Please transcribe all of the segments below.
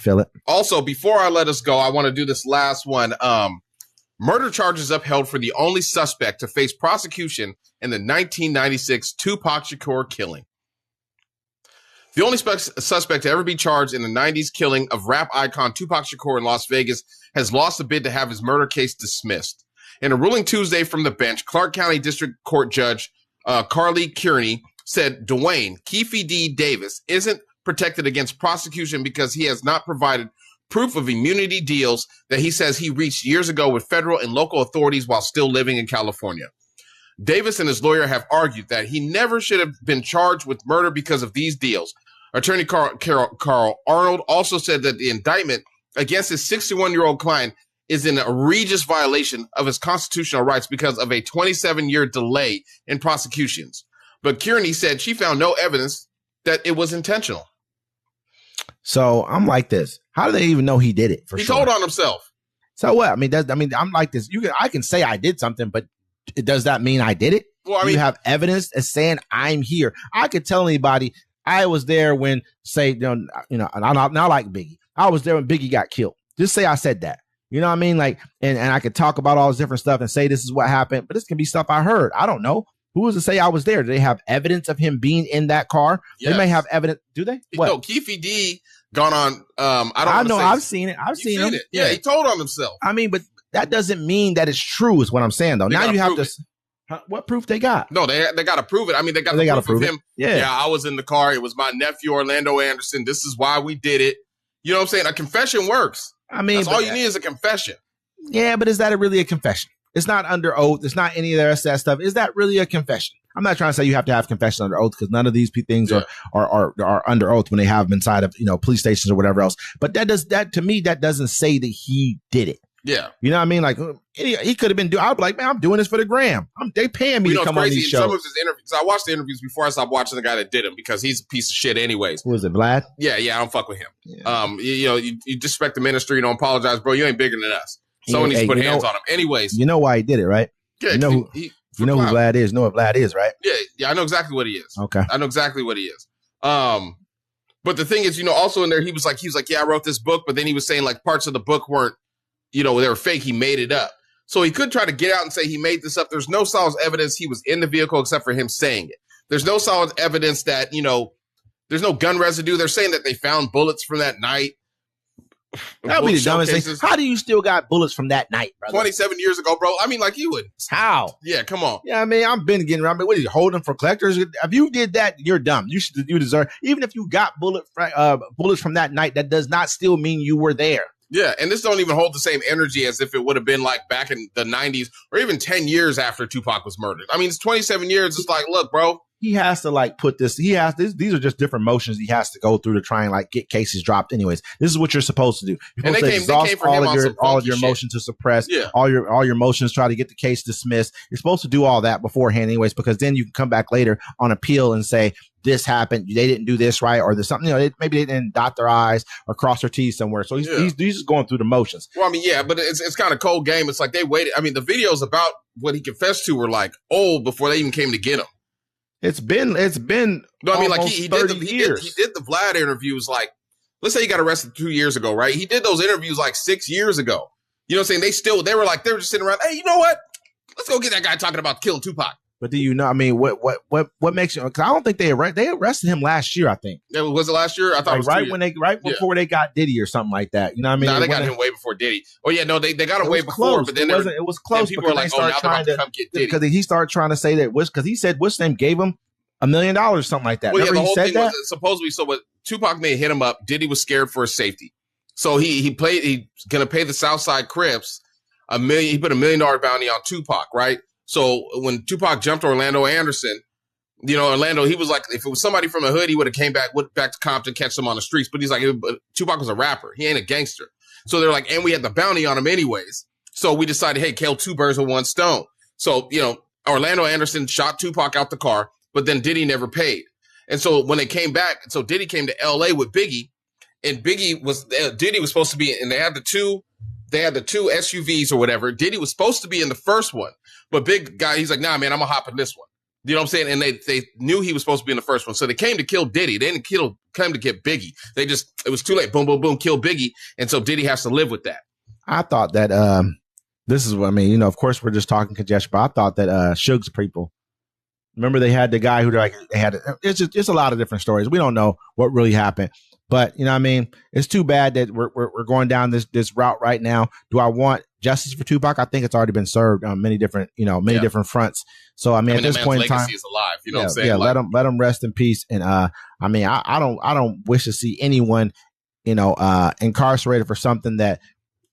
Feel it. Also, before I let us go, I want to do this last one. Murder charges upheld for the only suspect to face prosecution in the 1996 Tupac Shakur killing. The only suspect to ever be charged in the 90s killing of rap icon Tupac Shakur in Las Vegas has lost the bid to have his murder case dismissed. In a ruling Tuesday from the bench, Clark County District Court Judge Carli Kierny said Duane, Keefe D. Davis, isn't protected against prosecution because he has not provided proof of immunity deals that he says he reached years ago with federal and local authorities while still living in California. Davis and his lawyer have argued that he never should have been charged with murder because of these deals. Attorney Carl Arnold also said that the indictment against his 61-year-old client is an egregious violation of his constitutional rights because of a 27-year delay in prosecutions. But Kierny said she found no evidence that it was intentional. So I'm like this. How do they even know he did it? He told on himself. So what? I mean, I'm like this. I can say I did something, but does that mean I did it? Well, I mean, you have evidence as saying I'm here. I could tell anybody I was there when, say, and I like Biggie. I was there when Biggie got killed. Just say I said that. You know what I mean? Like, and I could talk about all this different stuff and say this is what happened, but this can be stuff I heard. I don't know. Who was to say I was there? Do they have evidence of him being in that car? Yes. They may have evidence. Do they? What? No, Keefe D gone on. I know. I've seen it. I've seen it. Yeah, he told on himself. I mean, but that doesn't mean that it's true. Is what I'm saying though. Now you have to. What proof they got? No, they got to prove it. I mean, they got to prove of him. Yeah, I was in the car. It was my nephew Orlando Anderson. This is why we did it. You know what I'm saying? A confession works. I mean, that's all you need is a confession. Yeah, but is that really a confession? It's not under oath. It's not any of the rest of that stuff. Is that really a confession? I'm not trying to say you have to have confession under oath because none of these things are under oath when they have them inside of police stations or whatever else. But that to me that doesn't say that he did it. Yeah, you know what I mean? Like he could have been doing. I'd be like, man, I'm doing this for the gram. They paying me to come on these shows. Some of his interviews, I watched the interviews before I stopped watching the guy that did them because he's a piece of shit, anyways. Who is it, Vlad? Yeah, I don't fuck with him. Yeah. You disrespect the ministry. You don't apologize, bro. You ain't bigger than us. Someone needs to put hands on him. Anyways, you know why he did it, right? Yeah, you know who Vlad is. You know what Vlad is, right? Yeah, I know exactly what he is. Okay, I know exactly what he is. But the thing is, also in there, he was like, yeah, I wrote this book, but then he was saying like parts of the book weren't, they were fake. He made it up. So he could try to get out and say he made this up. There's no solid evidence he was in the vehicle except for him saying it. There's no solid evidence that, there's no gun residue. They're saying that they found bullets from that night. That would be the dumbest thing. How do you still got bullets from that night, brother? 27 years ago, bro. I mean, like you would. How? Yeah, come on. Yeah, I mean, I've been getting around. What are you holding for collectors? If you did that, you're dumb. You deserve. Even if you got bullets from that night, that does not still mean you were there. Yeah, and this don't even hold the same energy as if it would have been like back in the 90s or even 10 years after Tupac was murdered. I mean, it's 27 years. It's like, look, bro. He has to put this. These are just different motions he has to go through to try and get cases dropped. Anyways, this is what you're supposed to do. You're supposed to exhaust all of your motions to suppress. Yeah. all your motions, try to get the case dismissed. You're supposed to do all that beforehand, anyways, because then you can come back later on appeal and say this happened. They didn't do this right, or there's something. Maybe they didn't dot their I's or cross their T's somewhere. So he's just going through the motions. Well, I mean, yeah, but it's kind of cold game. It's like they waited. I mean, the videos about what he confessed to were like old before they even came to get him. It's been. No, I mean, like he did the Vlad interviews. Like, let's say he got arrested 2 years ago, right? He did those interviews like 6 years ago. You know what I'm saying? They were just sitting around. Hey, you know what? Let's go get that guy talking about killing Tupac. But do you know? I mean, what makes you? Because I don't think they arrested him last year. I think was it last year? I thought like it was before they got Diddy or something like that. You know what I mean? No, they got him way before Diddy. Oh yeah, no, they got him way before. But then it was close. People were like, oh, now they're about to come get Diddy because he started trying to say that because he said what's name gave him $1 million, something like that. Well, yeah, the whole thing was supposedly. So what Tupac may hit him up. Diddy was scared for his safety, so he's gonna pay the Southside Crips $1 million. He put $1 million bounty on Tupac, right? So when Tupac jumped Orlando Anderson, Orlando, he was like, if it was somebody from the hood, he would have came back to Compton, catch them on the streets. But he's like, Tupac was a rapper. He ain't a gangster. So they're like, and we had the bounty on him anyways. So we decided, hey, kill two birds with one stone. So, Orlando Anderson shot Tupac out the car, but then Diddy never paid. And so when they came back, so Diddy came to LA with Biggie, and Diddy was supposed to be, and they had the two SUVs or whatever. Diddy was supposed to be in the first one, but big guy, he's like, nah, man, I'm gonna hop in this one. You know what I'm saying? And they knew he was supposed to be in the first one. So they came to kill Diddy. They didn't came to get Biggie. It was too late. Boom, boom, boom, kill Biggie. And so Diddy has to live with that. I thought that, this is what I mean, of course we're just talking congestion, but I thought that, Suge's people, remember they had the guy who it's a lot of different stories. We don't know what really happened, but you know what I mean? It's too bad that we're going down this route right now. Do I want justice for Tupac? I think it's already been served on many different different fronts. So I mean at this point in time, legacy is alive. You know what I'm saying? Yeah, let him rest in peace. And I mean, I don't wish to see anyone, incarcerated for something that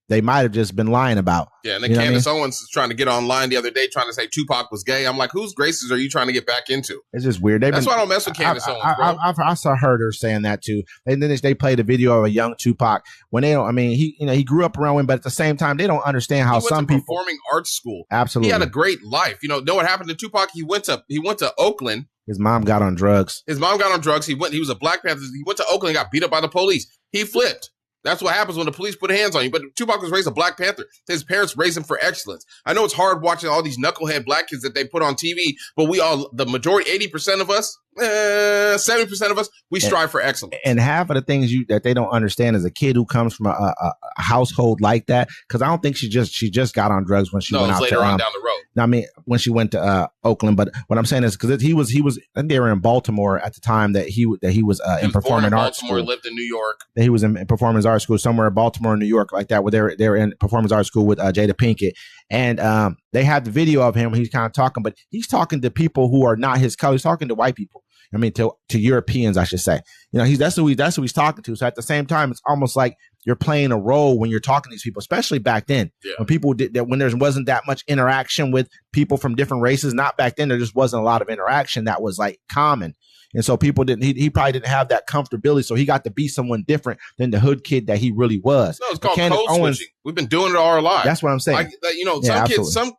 they might have just been lying about. Yeah, and then Candace Owens is trying to get online the other day trying to say Tupac was gay. I'm like, whose graces are you trying to get back into? It's just weird. That's why I don't mess with Candace Owens, bro. I saw her saying that too. And then they played a video of a young Tupac when they don't. I mean, he grew up around women, but at the same time, they don't understand how some people performing arts school. Absolutely, he had a great life. Know what happened to Tupac? He went to Oakland. His mom got on drugs. He was a Black Panther. He went to Oakland and got beat up by the police. He flipped. That's what happens when the police put hands on you. But Tupac was raised a Black Panther. His parents raised him for excellence. I know it's hard watching all these knucklehead black kids that they put on TV, but the majority, 80% of us, 70% of us, we strive for excellence. And half of the things that they don't understand is a kid who comes from a household like that, because I don't think she just got on drugs when she went out later on down the road. I mean, when she went to Oakland. But what I'm saying is because he was, I think they were in Baltimore at the time that he was in performing arts school. Lived in New York. That he was in performance arts school somewhere in Baltimore, New York, like that, where they were in performance arts school with Jada Pinkett. And they had the video of him when he's kind of talking, but he's talking to people who are not his color. He's talking to white people. I mean, to Europeans, I should say. That's who he's talking to. So at the same time, it's almost like you're playing a role when you're talking to these people, especially back then, when people did that, when there wasn't that much interaction with people from different races. Not back then, there just wasn't a lot of interaction that was like common. And so people didn't, he probably didn't have that comfortability. So he got to be someone different than the hood kid that he really was. No, it's called code switching. We've been doing it all our lives. That's what I'm saying.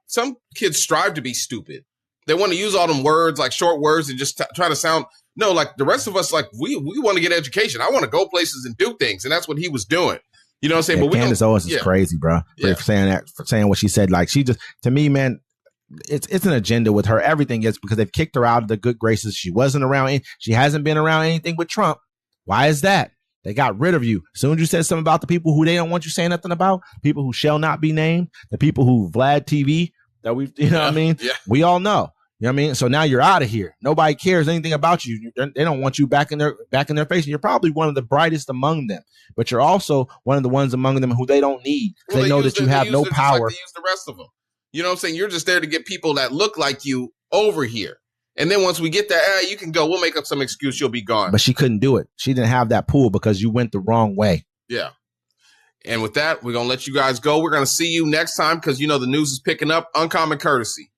Some kids strive to be stupid. They want to use all them words, like short words, and just try to sound. No, like the rest of us, like we want to get education. I want to go places and do things, and that's what he was doing. You know what I'm saying? Yeah, but Candace Owens is crazy, bro. For saying that, for saying what she said. Like she just, to me, man, it's an agenda with her. Everything is because they've kicked her out of the good graces. She wasn't around. She hasn't been around anything with Trump. Why is that? They got rid of you. As soon as you said something about the people who they don't want you saying nothing about, people who shall not be named, the people who Vlad TV that we, what I mean? Yeah. We all know. You know what I mean? So now you're out of here. Nobody cares anything about you. They don't want you back in their face. And you're probably one of the brightest among them, but you're also one of the ones among them who they don't need. Well, they know that you have no power. Like they use the rest of them. You know what I'm saying? You're just there to get people that look like you over here. And then once we get there, you can go. We'll make up some excuse. You'll be gone. But she couldn't do it. She didn't have that pool because you went the wrong way. Yeah. And with that, we're going to let you guys go. We're going to see you next time because, the news is picking up. Uncommon courtesy.